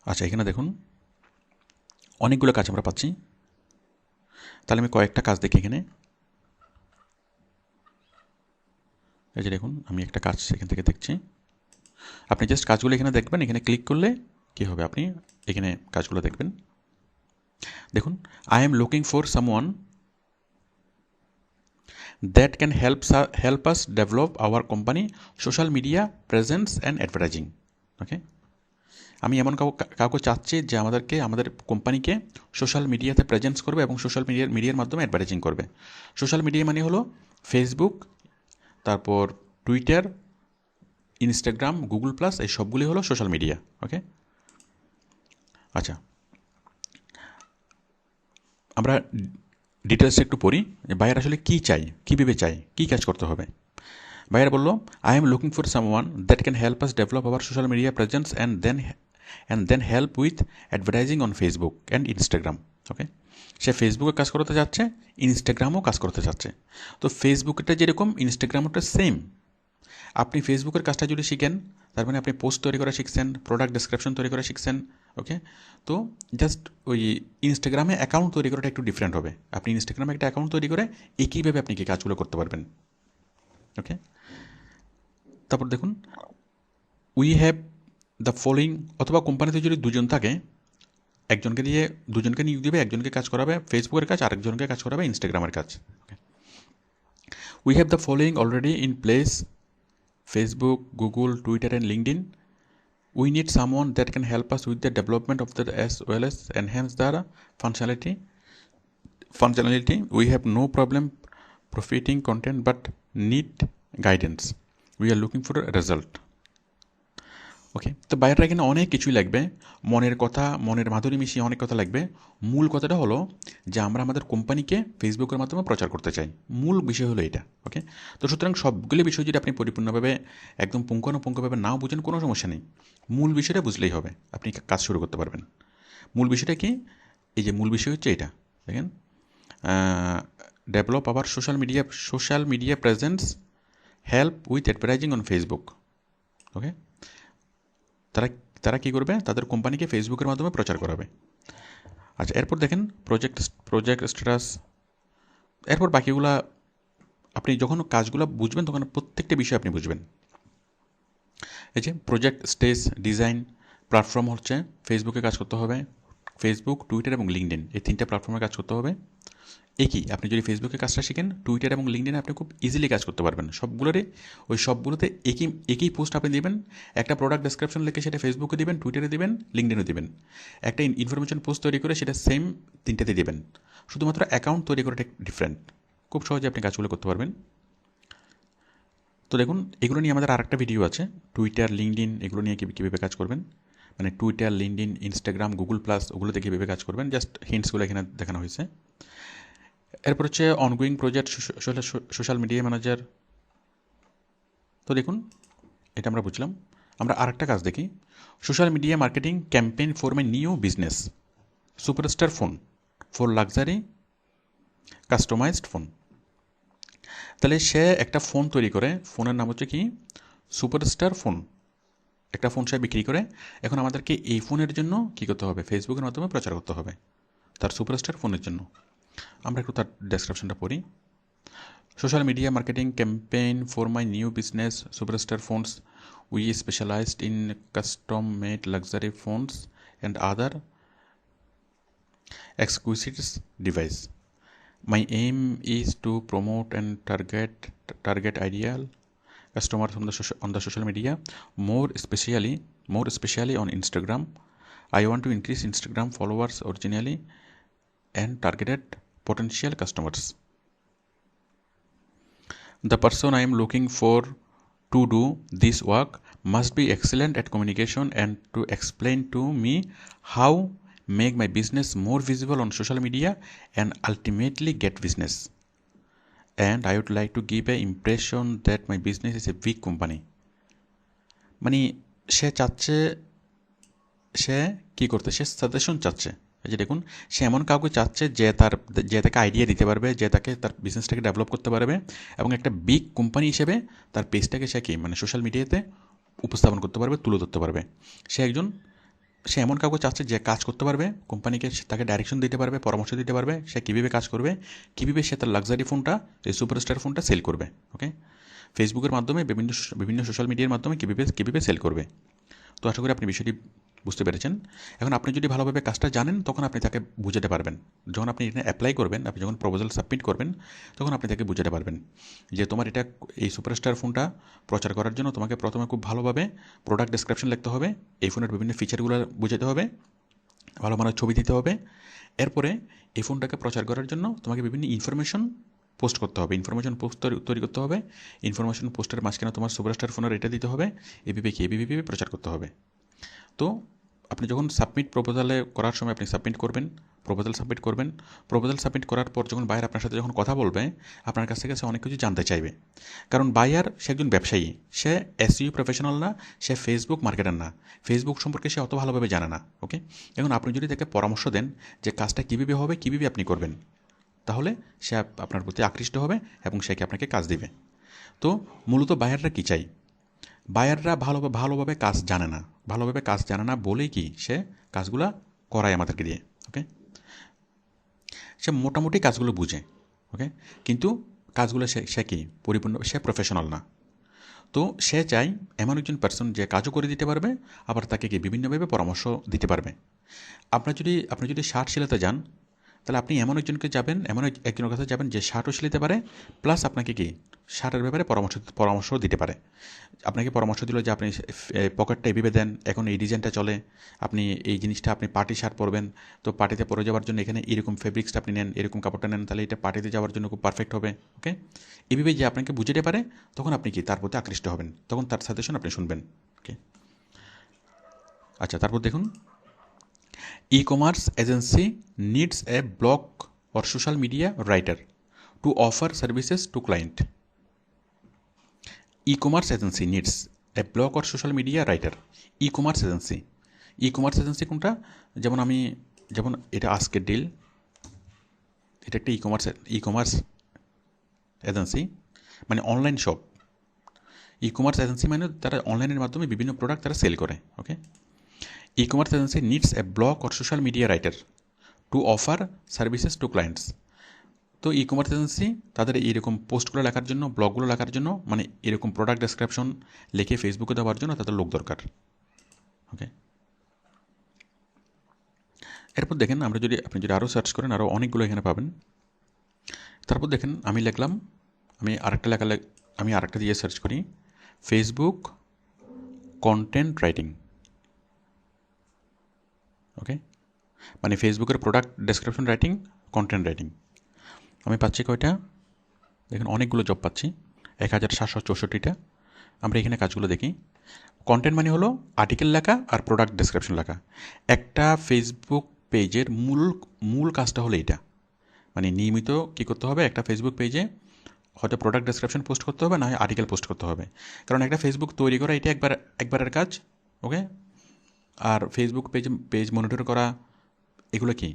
আচ্ছা, এখানে দেখুন অনেকগুলো কাজ আমরা পাচ্ছি। তাহলে আমি কয়েকটা কাজ দেখি এখানে। এই যে দেখুন, আমি একটা কাজ এখান থেকে দেখছি। আপনি জাস্ট কাজগুলো এখানে দেখবেন, এখানে ক্লিক করলে কী হবে, আপনি এখানে কাজগুলো দেখবেন। দেখুন, I am looking for someone that can help us develop our company social media presence and advertising. Okay, আমি এমন কাউকে চাচ্ছি যে আমাদের কোম্পানিকে সোশ্যাল মিডিয়াতে প্রেজেন্স করবে এবং সোশ্যাল মিডিয়ার মাধ্যমে অ্যাডভার্টাইজিং করবে। সোশ্যাল মিডিয়া মানে হলো ফেসবুক, তারপর টুইটার, ইনস্টাগ্রাম, গুগল প্লাস, এই সবগুলি হলো সোশ্যাল মিডিয়া। ওকে, আচ্ছা, আমরা ডিটেলসে একটু পড়ি যে বায়ার আসলে কী চাই, কী ভেবে চাই, কী কাজ করতে হবে। বায়ার বলল, I am looking for someone that can help us develop our social media presence and then help with advertising on Facebook and Instagram. Okay, সে ফেসবুকে কাজ করতে যাচ্ছে, ইনস্টাগ্রামও কাজ করতে যাচ্ছে। তো ফেসবুকটা যেরকম, ইনস্টাগ্রামটা সেম। আপনি ফেসবুকের কাজটা যদি শিখেন, তার মানে আপনি পোস্ট তৈরি করা শিখছেন, প্রোডাক্ট ডেসক্রিপশন তৈরি করা শিখছেন। ওকে, তো জাস্ট ওই ইনস্টাগ্রামে অ্যাকাউন্ট তৈরি করাটা একটু ডিফারেন্ট হবে। আপনি ইনস্টাগ্রামে একটা অ্যাকাউন্ট তৈরি করে একইভাবে আপনি কি কাজগুলো করতে পারবেন। ওকে, তারপর দেখুন, উই হ্যাভ দ্য ফলোয়িং, অথবা কোম্পানিতে যদি দুজন থাকে, একজনকে দিয়ে দুজনকে নিয়োগ দেবে, একজনকে কাজ করাবে ফেসবুকের কাজ, আরেকজনকে কাজ করাবে ইনস্টাগ্রামের কাজ। We have the following already in place: Facebook, Google, Twitter, and LinkedIn. We need someone that can help us with the development of that as well as enhance the functionality. We have no problem profiting content but need guidance. We are looking for a result. ওকে, তো বাইরেটা এখানে অনেক কিছুই লাগবে, মনের কথা, মনের মাধুরী মিশিয়ে অনেক কথা লাগবে। মূল কথাটা হলো যে আমরা আমাদের কোম্পানিকে ফেসবুকের মাধ্যমে প্রচার করতে চাই। মূল বিষয় হলো এটা। ওকে, তো সুতরাং সবগুলো বিষয় যদি আপনি পরিপূর্ণভাবে একদম পুঙ্খানুপুঙ্খভাবে নাও বুঝেন, কোনো সমস্যা নেই, মূল বিষয়টা বুঝলেই হবে, আপনি কাজ শুরু করতে পারবেন। মূল বিষয়টা কি? এই যে মূল বিষয় হচ্ছে এটা, দেখেন, develop our social media presence, help with advertising on Facebook. Okay, তারা তারা কী করবে? তাদের কোম্পানিকে ফেসবুকের মাধ্যমে প্রচার করাবে। আচ্ছা, এরপর দেখেন প্রজেক্ট স্ট্যাটাস। এরপর বাকিগুলা আপনি যখন কাজগুলো বুঝবেন তখন প্রত্যেকটা বিষয় আপনি বুঝবেন। এই যে প্রজেক্ট স্টেজ ডিজাইন, প্ল্যাটফর্ম হচ্ছে ফেসবুকে কাজ করতে হবে, ফেসবুক, টুইটার এবং লিঙ্কডইন, এই তিনটে প্ল্যাটফর্মে কাজ করতে হবে। একই, আপনি যদি ফেসবুকে কাজটা শিখেন, টুইটার এবং লিঙ্কডইনে আপনি খুব ইজিলি কাজ করতে পারবেন। সবগুলোতে একই পোস্ট আপনি দিবেন, একটা প্রোডাক্ট ডেসক্রিপশন লিখে সেটা ফেসবুকে দিবেন, টুইটারে দিবেন, লিঙ্কডইনে দিবেন। একটা ইনফরমেশন পোস্ট তৈরি করে সেটা সেম তিনটাতে দিবেন। শুধুমাত্র অ্যাকাউন্ট তৈরি করাটা ডিফারেন্ট। খুব সহজে আপনি কাজগুলো করতে পারবেন। তো দেখুন, এগুলো নিয়ে আমাদের আরেকটা ভিডিও আছে, টুইটার, লিঙ্কডইন, এগুলো নিয়ে কীভাবে কাজ করবেন, মানে Twitter, LinkedIn, Instagram, Google plus, ওগুলোতে কীভাবে কাজ করবেন, জাস্ট হিন্টসগুলো এখানে দেখানো হয়েছে। এরপর হচ্ছে ongoing project, social media manager. তো দেখুন, এটা আমরা বুঝলাম। আমরা আরেকটা কাজ দেখি, social media marketing campaign for my new business, superstar phone for luxury customised phone. তাহলে সে একটা ফোন তৈরি করে, ফোনের নাম হচ্ছে কি, সুপারস্টার ফোন। একটা ফোন সে বিক্রি করে। এখন আমাদেরকে এই ফোনের জন্য কী করতে হবে? ফেসবুকের মাধ্যমে প্রচার করতে হবে তার সুপারস্টার ফোনের জন্য। আমরা একটু তার ডেসক্রিপশনটা পড়ি। Social media marketing campaign for my new business, Superstar Phones. We specialized in custom-made luxury phones and other exquisite device. My aim is to promote and target ideal customers on the social media, more especially on Instagram. I want to increase Instagram followers originally and targeted potential customers. The person I am looking for to do this work must be excellent at communication and to explain to me how make my business more visible on social media and ultimately get business. And I would like to give an impression that my business is a big company. মানে সে কী করতে, সে suggestion চাচ্ছে। এই যে দেখুন, সে এমন কাউকে চাচ্ছে যে তাকে আইডিয়া দিতে পারবে, যে তাকে তার বিজনেসটাকে ডেভেলপ করতে পারবে এবং একটা বিগ কোম্পানি হিসেবে তার পেজটাকে সে কি, মানে সোশ্যাল মিডিয়াতে উপস্থাপন করতে পারবে, তুলে ধরতে পারবে। সে একজন সে এমন কাউকে চাচ্ছে যে কাজ করতে পারবে, কোম্পানিকে তাকে ডাইরেকশন দিতে পারবে, পরামর্শ দিতে পারবে সে কীভাবে কাজ করবে, কীভাবে সে তার লাক্সারি ফোনটা, এই সুপারস্টার ফোনটা সেল করবে। ওকে, ফেসবুকের মাধ্যমে বিভিন্ন সোশ্যাল মিডিয়ার মাধ্যমে কীভাবে সেল করবে। তো আশা করি আপনি বিষয়টি বুঝতে পেরেছেন। এখন আপনি যদি ভালোভাবে কাজটা জানেন তখন আপনি তাকে বুঝাতে পারবেন। যখন আপনি এখানে অ্যাপ্লাই করবেন, আপনি যখন প্রপোজাল সাবমিট করবেন, তখন আপনি তাকে বুঝাতে পারবেন যে তোমার এই সুপারস্টার ফোনটা প্রচার করার জন্য তোমাকে প্রথমে খুব ভালোভাবে প্রোডাক্ট ডেসক্রিপশন লিখতে হবে, এই ফোনের বিভিন্ন ফিচারগুলো বুঝাতে হবে, ভালো মানের ছবি দিতে হবে। এরপরে এই ফোনটাকে প্রচার করার জন্য তোমাকে বিভিন্ন ইনফরমেশন পোস্ট করতে হবে, ইনফরমেশন পোস্ট তৈরি করতে হবে। ইনফরমেশন পোস্টের মাঝখানে তোমার সুপারস্টার ফোনের এটা দিতে হবে, এবিপি প্রচার করতে হবে। তো আপনি যখন প্রপোজালে করার সময় আপনি প্রপোজাল সাবমিট করার পর যখন বায়ার আপনার সাথে যখন কথা বলবে, আপনার কাছ থেকে সে অনেক কিছু জানতে চাইবে। কারণ বায়ার সে একজন ব্যবসায়ী, সে এসইও প্রফেশনাল না, সে ফেসবুক মার্কেটার না, ফেসবুক সম্পর্কে সে অত ভালোভাবে জানে না। ওকে, এখন আপনি যদি তাকে পরামর্শ দেন যে কাজটা কীভাবে হবে, কীভাবে আপনি করবেন, তাহলে সে আপনার প্রতি আকৃষ্ট হবে এবং সে আপনাকে কাজ দিবে। তো মূলত বায়াররা কী চাই? বায়াররা ভালোভাবে কাজ জানে না, বলেই কি সে কাজগুলা করায় আমাদেরকে দিয়ে। ওকে, সে মোটামুটি কাজগুলো বুঝে। ওকে, কিন্তু কাজগুলো সে কি পরিপূর্ণ, সে প্রফেশনাল না। তো সে চাই এমন একজন পার্সন যে কাজও করে দিতে পারবে, আবার তাকে কি বিভিন্নভাবে পরামর্শ দিতে পারবে। আপনি যদি শার্ট সিলাতে যান, তাহলে আপনি এমন একজনের কাছে যাবেন যে শার্টও সিলাতে পারে, প্লাস আপনাকে কি শার্টের ব্যাপারে পরামর্শ দিতে পারে। আপনাকে পরামর্শ দিল যে আপনি পকেটটা এভাবে দেন, এখন এই ডিজাইনটা চলে, আপনি এই জিনিসটা আপনি পার্টি শার্ট পরবেন, তো পার্টিতে পরে যাওয়ার জন্য এখানে এরকম ফেব্রিক্সটা আপনি নেন, এরকম কাপড়টা নেন, তাহলে এটা পার্টিতে যাওয়ার জন্য খুব পারফেক্ট হবে। ওকে, এভাবে যে আপনাকে বুঝতে পারে, তখন আপনি কি তার প্রতি আকৃষ্ট হবেন, তখন তার সাজেশন আপনি শুনবেন। ওকে, আচ্ছা, তারপর দেখুন, e-commerce agency needs a blog or social media writer to offer services to client. E-commerce agency needs a blog or social media writer. E-commerce agency কোনটা? যেমন এটা আজকের ডিল, এটা একটা ই-কমার্স এজেন্সি, মানে অনলাইন শপ। ই-কমার্স এজেন্সি মানে তারা অনলাইনের মাধ্যমে বিভিন্ন প্রোডাক্ট তারা সেল করে। Okay, e-commerce agency needs a blog or social media writer to offer services to clients. তো ই-কমার্স এজেন্সি তাদের এইরকম পোস্টগুলো লেখার জন্য, ব্লগগুলো লেখার জন্য, মানে এরকম প্রোডাক্ট ডেসক্রিপশন লিখে ফেসবুকে দেওয়ার জন্য তাদের লোক দরকার। ওকে, এরপর দেখেন আপনি যদি আরও সার্চ করেন, আরও অনেকগুলো এখানে পাবেন। তারপর দেখেন আমি আরেকটা দিয়ে সার্চ করি, ফেসবুক কন্টেন্ট রাইটিং। ওকে, মানে ফেসবুকের product description writing, content writing. আমি পাচ্ছি কয়টা? দেখেন অনেকগুলো জব পাচ্ছি, 1764টা। আমরা এখানে কাজগুলো দেখি। কন্টেন্ট মানে হলো আর্টিকেল লেখা আর প্রোডাক্ট ডেসক্রিপশন লেখা। একটা ফেসবুক পেজের মূল কাজটা হলো এটা, মানে নিয়মিত কী করতে হবে, একটা ফেসবুক পেজে হয়তো প্রোডাক্ট ডেসক্রিপশন পোস্ট করতে হবে, না হয় আর্টিকেল পোস্ট করতে হবে। কারণ একটা ফেসবুক তৈরি করা এটা একবারের কাজ। ওকে, আর ফেসবুক পেজ মনিটর করা, এগুলো কি,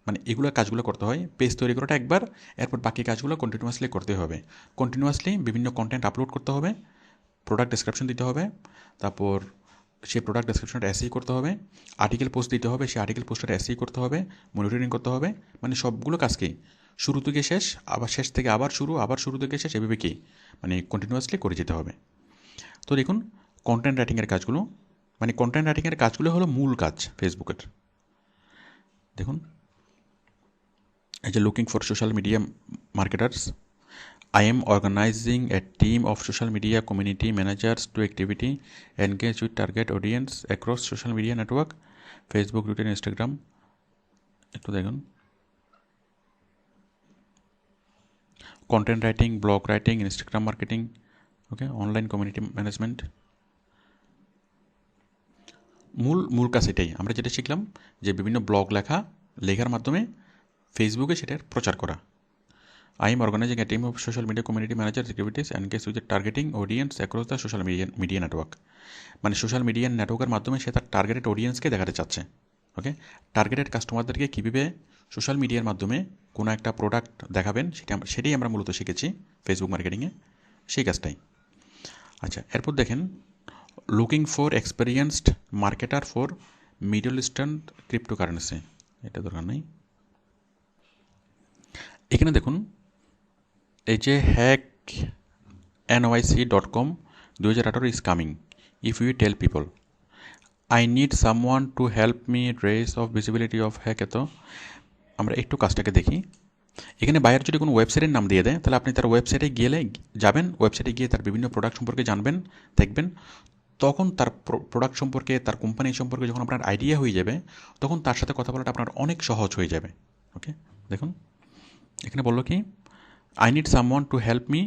মানে এগুলো কাজগুলো করতে হয়। পেজ তৈরি করাটা একবার, এরপর বাকি কাজগুলো কন্টিনিউয়াসলি করতে হবে। কন্টিনিউয়াসলি বিভিন্ন কন্টেন্ট আপলোড করতে হবে, প্রোডাক্ট ডেসক্রিপশন দিতে হবে, তারপর সেই প্রোডাক্ট ডেসক্রিপশনটা এসই করতে হবে, আর্টিকেল পোস্ট দিতে হবে, সেই আর্টিকেল পোস্টটা এসই করতে হবে, মনিটরিং করতে হবে। মানে সবগুলো কাজকেই শুরু থেকে শেষ, আবার শেষ থেকে আবার শুরু থেকে শেষ, এভাবে কি মানে কন্টিনিউয়াসলি করে যেতে হবে। তো দেখুন কন্টেন্ট রাইটিংয়ের কাজগুলো হলো মূল কাজ ফেসবুকের। দেখুন এই যে looking for social media marketers, I am organizing a team of social media community managers to activity engage with target audience across social media network, Facebook, Twitter, Instagram. একটু দেখুন, content writing, blog writing, Instagram marketing, okay, online community management. মূল কাজ এটাই। আমরা যেটা শিখলাম যে বিভিন্ন ব্লগ লেখার মাধ্যমে ফেসবুকে সেটার প্রচার করা। I am organizing a team of social media community managers activities engaged with the targeting audience across the social media network. মানে সোশ্যাল মিডিয়া নেটওয়ার্কের মাধ্যমে সে তার টার্গেটেড অডিয়েন্সকে দেখাতে চাচ্ছে। ওকে, টার্গেটেড কাস্টমারদেরকে কীভাবে সোশ্যাল মিডিয়ার মাধ্যমে কোনো একটা প্রোডাক্ট দেখাবেন, সেটাই আমরা মূলত শিখেছি ফেসবুক মার্কেটিংয়ে, সেই কাজটাই। আচ্ছা, এরপর দেখেন looking for experienced marketer for middle eastern cryptocurrency, এটা দরকার নেই। এখানে দেখুন এই যে hacknyc.com 2018 is coming if you tell people I need someone to help me raise of visibility of hack। এত আমরা একটু কাজটাকে দেখি। এখানে বায়ার যদি কোনো ওয়েবসাইটের নাম দিয়ে দেয় তাহলে আপনি তার ওয়েবসাইটে গেলে যাবেন, ওয়েবসাইটে গিয়ে তার বিভিন্ন প্রোডাক্ট সম্পর্কে জানবেন, দেখবেন। তখন তার প্রোডাক্ট সম্পর্কে, তার কোম্পানি সম্পর্কে যখন আপনার আইডিয়া হয়ে যাবে, তখন তার সাথে কথা বলাটা আপনার অনেক সহজ হয়ে যাবে। ওকে, দেখুন এখানে বললো কি, I need someone to help me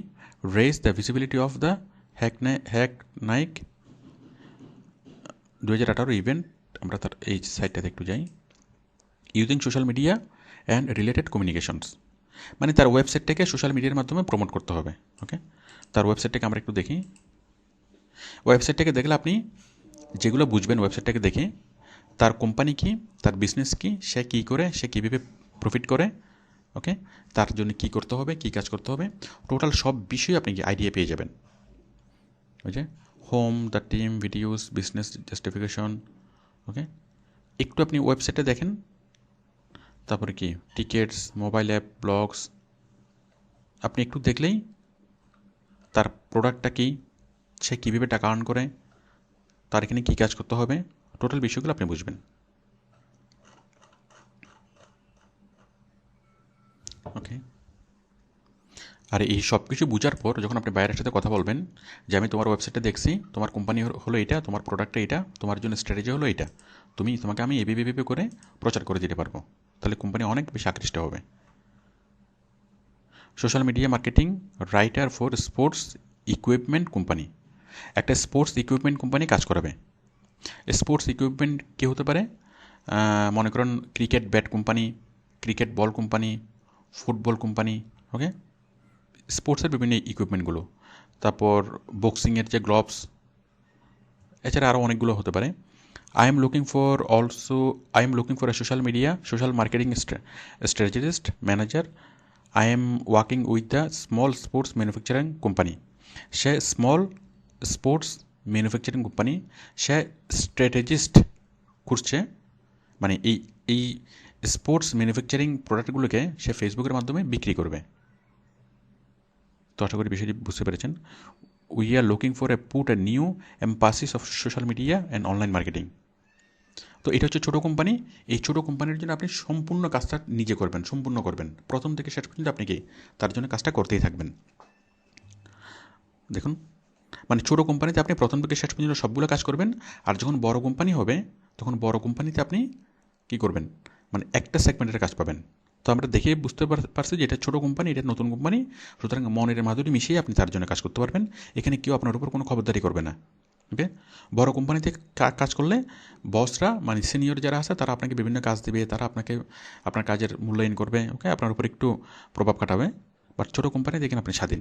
raise the visibility of the হ্যাকনাইক 2018 ইভেন্ট। আমরা তার এই সাইটটাতে একটু যাই। Using social media and related communications, মানে তার ওয়েবসাইটটাকে সোশ্যাল মিডিয়ার মাধ্যমে প্রমোট করতে হবে। ওকে, তার ওয়েবসাইটটাকে আমরা একটু দেখি। ওয়েবসাইটটাকে দেখলে আপনি যেগুলো বুঝবেন ওয়েবসাইটটাকে দেখে, তার কোম্পানি কী, তার বিজনেস কী, সে কী করে, সে কীভাবে প্রফিট করে, ওকে, তার জন্য কী করতে হবে, কী কাজ করতে হবে, টোটাল সব বিষয়ে আপনি কি আইডিয়া পেয়ে যাবেন। ওই যে home, the team, videos, business justification. Okay, একটু আপনি ওয়েবসাইটে দেখেন, তারপরে কি টিকেটস, মোবাইল অ্যাপ, ব্লগস, আপনি একটু দেখলেই তার প্রোডাক্টটা কী, সে কীভাবে টাকা আর্ন করে, তার এখানে কী কাজ করতে হবে, টোটাল বিষয়গুলো আপনি বুঝবেন। ওকে, আর এই সব কিছু বোঝার পর যখন আপনি বাইরের সাথে কথা বলবেন যে আমি তোমার ওয়েবসাইটে দেখছি, তোমার কোম্পানি হলো এটা, তোমার প্রোডাক্টটা এটা, তোমার জন্য স্ট্র্যাটেজি হলো এটা, তোমাকে আমি এভাবে করে প্রচার করে দিতে পারবো, তাহলে কোম্পানি অনেক বেশি আকৃষ্ট হবে। Social media marketing writer for sports equipment company, একটা স্পোর্টস ইকুইপমেন্ট কোম্পানি কাজ করাবে। স্পোর্টস ইকুইপমেন্ট কী হতে পারে, মনে করুন cricket bat company, cricket ball company, football company. Okay, স্পোর্টসের বিভিন্ন ইকুইপমেন্টগুলো, তারপর বক্সিংয়ের যে গ্লোভস, এছাড়া আরও অনেকগুলো হতে পারে। I am looking for A social marketing strategist manager. I am working with the small sports manufacturing company. Say small sports manufacturing company, say strategist খুঁজছে, মানে এই স্পোর্টস ম্যানুফ্যাকচারিং প্রোডাক্টগুলোকে সে ফেসবুকের মাধ্যমে বিক্রি করবে। তো আশা করি বিষয়টি বুঝতে পেরেছেন। We are looking for a new emphasis of social media and online marketing. তো এটা হচ্ছে ছোটো কোম্পানি। এই ছোটো কোম্পানির জন্য আপনি সম্পূর্ণ কাজটা নিজে করবেন, সম্পূর্ণ করবেন, প্রথম থেকে শেষ পর্যন্ত আপনি কি তার জন্য কাজটা করতেই থাকবেন। দেখুন, মানে ছোটো কোম্পানিতে আপনি প্রথম থেকে শেষ পর্যন্ত সবগুলো কাজ করবেন, আর যখন বড় কোম্পানি হবে তখন বড় কোম্পানিতে আপনি কী করবেন, মানে একটা সেগমেন্টের কাজ পাবেন। তো আমরা দেখে বুঝতে পারছি যে এটা ছোটো কোম্পানি, এটা নতুন কোম্পানি, সুতরাং মনের মাধুরী মিশিয়ে আপনি তার জন্য কাজ করতে পারবেন। এখানে কেউ আপনার উপর কোনো খবরদারি করবে না। ওকে, বড় কোম্পানিতে কাজ করলে বসরা, মানে সিনিয়র যারা আছে, তারা আপনাকে বিভিন্ন কাজ দেবে, তারা আপনাকে আপনার কাজের মূল্যায়ন করবে। ওকে, আপনার উপর একটু প্রভাব খাটাবে। বাট ছোটো কোম্পানি দেখেন আপনি স্বাধীন।